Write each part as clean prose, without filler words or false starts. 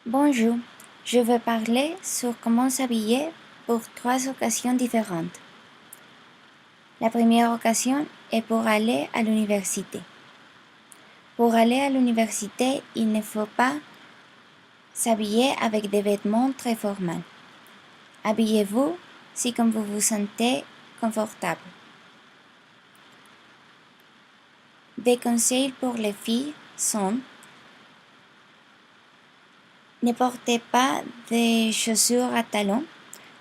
Bonjour, je vais parler sur comment s'habiller pour trois occasions différentes. La première occasion est pour aller à l'université. Pour aller à l'université, il ne faut pas s'habiller avec des vêtements très formels. Habillez-vous si comme vous vous sentez confortable. Des conseils pour les filles sont: ne portez pas des chaussures à talons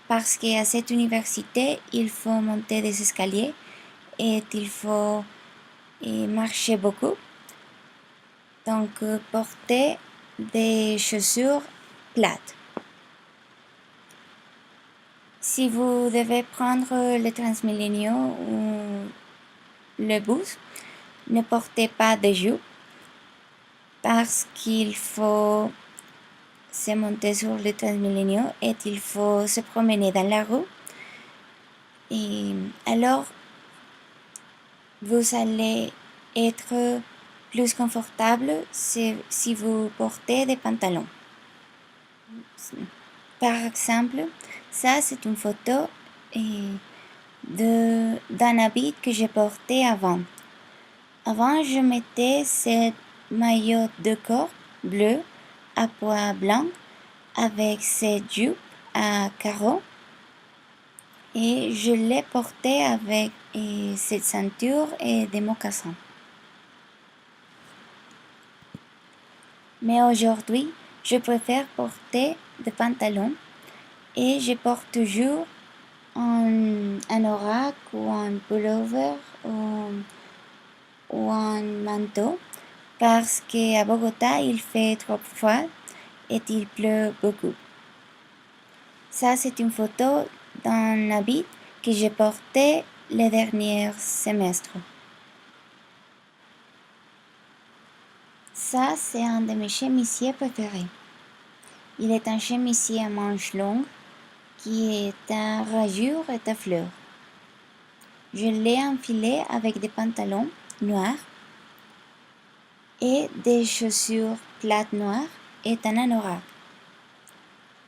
parce qu'à cette université, il faut monter des escaliers et il faut marcher beaucoup. Donc, portez des chaussures plates. Si vous devez prendre le Transmilenio ou le bus, ne portez pas de jupes parce qu'il faut se monter sur le Transmilenio et il faut se promener dans la rue. Et alors, vous allez être plus confortable si vous portez des pantalons. Par exemple, ça c'est une photo d'un habit que j'ai porté avant. Avant, je mettais ce maillot de corps bleu à pois blanc avec cette jupe à carreaux et je l'ai porté avec cette ceinture et des mocassins. Mais aujourd'hui, je préfère porter des pantalons et je porte toujours un anorak ou un pullover ou un manteau parce qu'à Bogota, il fait trop froid et il pleut beaucoup. Ça, c'est une photo d'un habit que j'ai porté le dernier semestre. Ça, c'est un de mes chemisiers préférés. Il est un chemisier à manches longues qui est à rayures et à fleurs. Je l'ai enfilé avec des pantalons noirs et des chaussures plates noires et un anorak.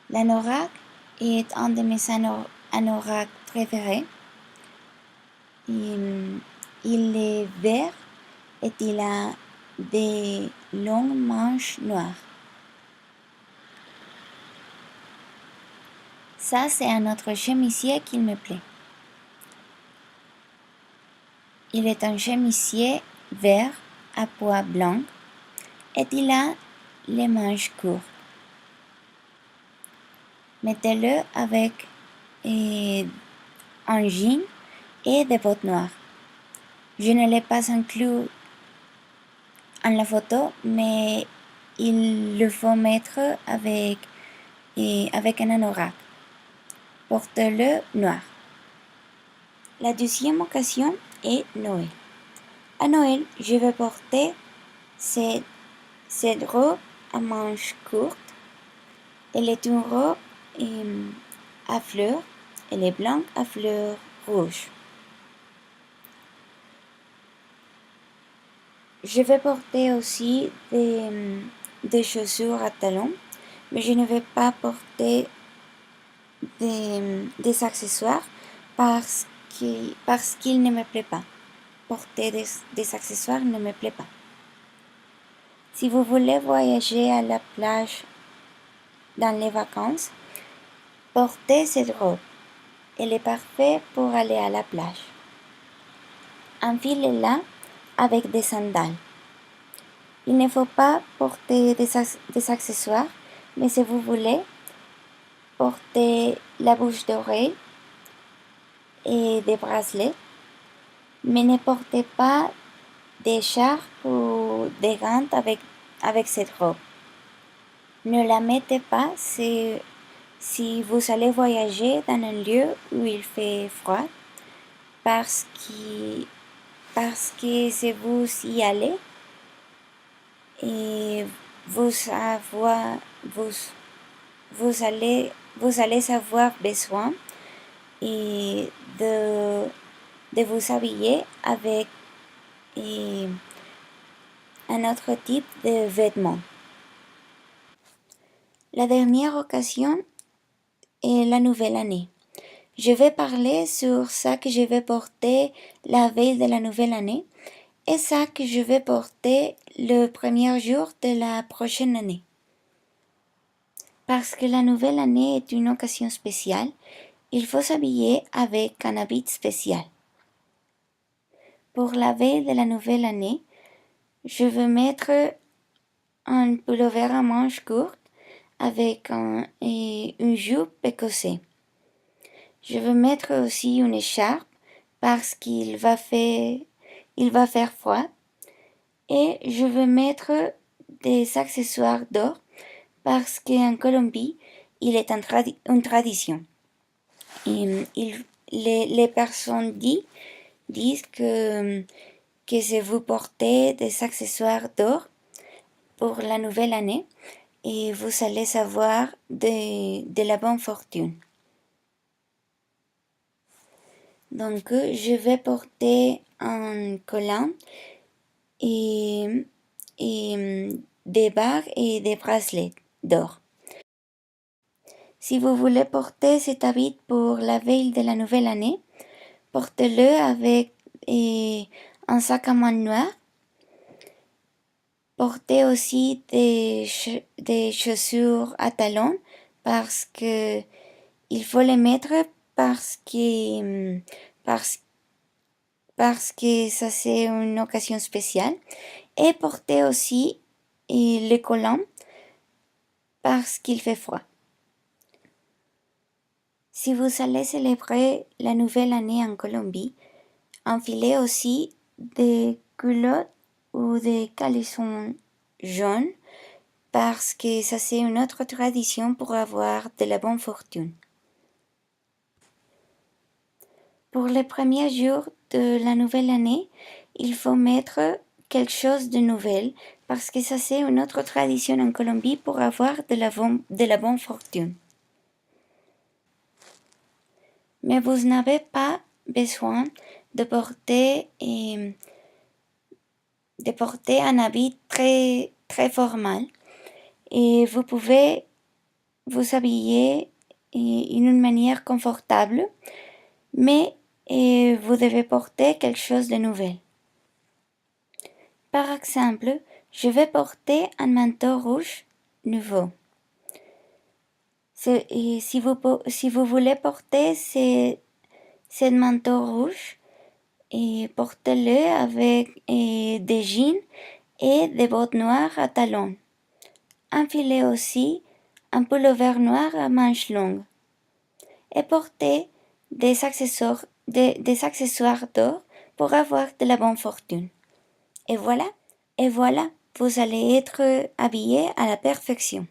L'anorak est un de mes anoraks préférés. Il est vert et il a des longues manches noires. Ça, c'est un autre chemisier qui me plaît. Il est un chemisier vert à pois blancs et il a les manches courtes. Mettez-le avec un jean et des bottes noires. Je ne l'ai pas inclus en la photo, mais il le faut mettre avec un anorak. Portez-le noir. La deuxième occasion est Noël. À Noël, je vais porter cette robe à manches courtes. Elle est une robe à fleurs. Elle est blanche à fleurs rouges. Je vais porter aussi des chaussures à talons, mais je ne vais pas porter des accessoires parce qu'il ne me plaît pas. Porter des accessoires ne me plaît pas. Si vous voulez voyager à la plage dans les vacances, portez cette robe. Elle est parfaite pour aller à la plage. Enfilez-la avec des sandales. Il ne faut pas porter des accessoires, mais si vous voulez, portez la bouche d'oreille et des bracelets, mais ne portez pas d'écharpe ou des gants avec cette robe. Ne la mettez pas si vous allez voyager dans un lieu où il fait froid, parce que si vous y allez, et vous allez avoir besoin de vous habiller avec un autre type de vêtements. La dernière occasion est la nouvelle année. Je vais parler sur ça que je vais porter la veille de la nouvelle année et ça que je vais porter le premier jour de la prochaine année. Parce que la nouvelle année est une occasion spéciale, il faut s'habiller avec un habit spécial. Pour la veille de la nouvelle année, je veux mettre un pullover à manches courtes avec une jupe écossais. Je veux mettre aussi une écharpe parce qu'il va faire froid. Et je veux mettre des accessoires d'or parce qu'en Colombie, il est une tradition. Les personnes disent que si vous portez des accessoires d'or pour la nouvelle année, et vous allez avoir de la bonne fortune. Donc, je vais porter un collant et des bagues et des bracelets d'or. Si vous voulez porter cet habit pour la veille de la nouvelle année, portez-le avec un sac à main noir. Portez aussi des chaussures à talons parce que il faut les mettre parce, parce que ça c'est une occasion spéciale. Et portez aussi le collant parce qu'il fait froid. Si vous allez célébrer la nouvelle année en Colombie, enfilez aussi des culottes ou des caleçons jaunes parce que ça c'est une autre tradition pour avoir de la bonne fortune. Pour les premiers jours de la nouvelle année, il faut mettre quelque chose de nouvel parce que ça c'est une autre tradition en Colombie pour avoir de la bonne fortune. Mais vous n'avez pas besoin de porter un habit très, très formel et vous pouvez vous habiller d'une manière confortable, mais vous devez porter quelque chose de nouvel. Par exemple, je vais porter un manteau rouge nouveau. Si vous voulez porter ce manteau rouge, portez-le avec des jeans et des bottes noires à talons. Enfilez aussi un pullover noir à manches longues. Et portez des accessoires d'or pour avoir de la bonne fortune. Et voilà, vous allez être habillé à la perfection.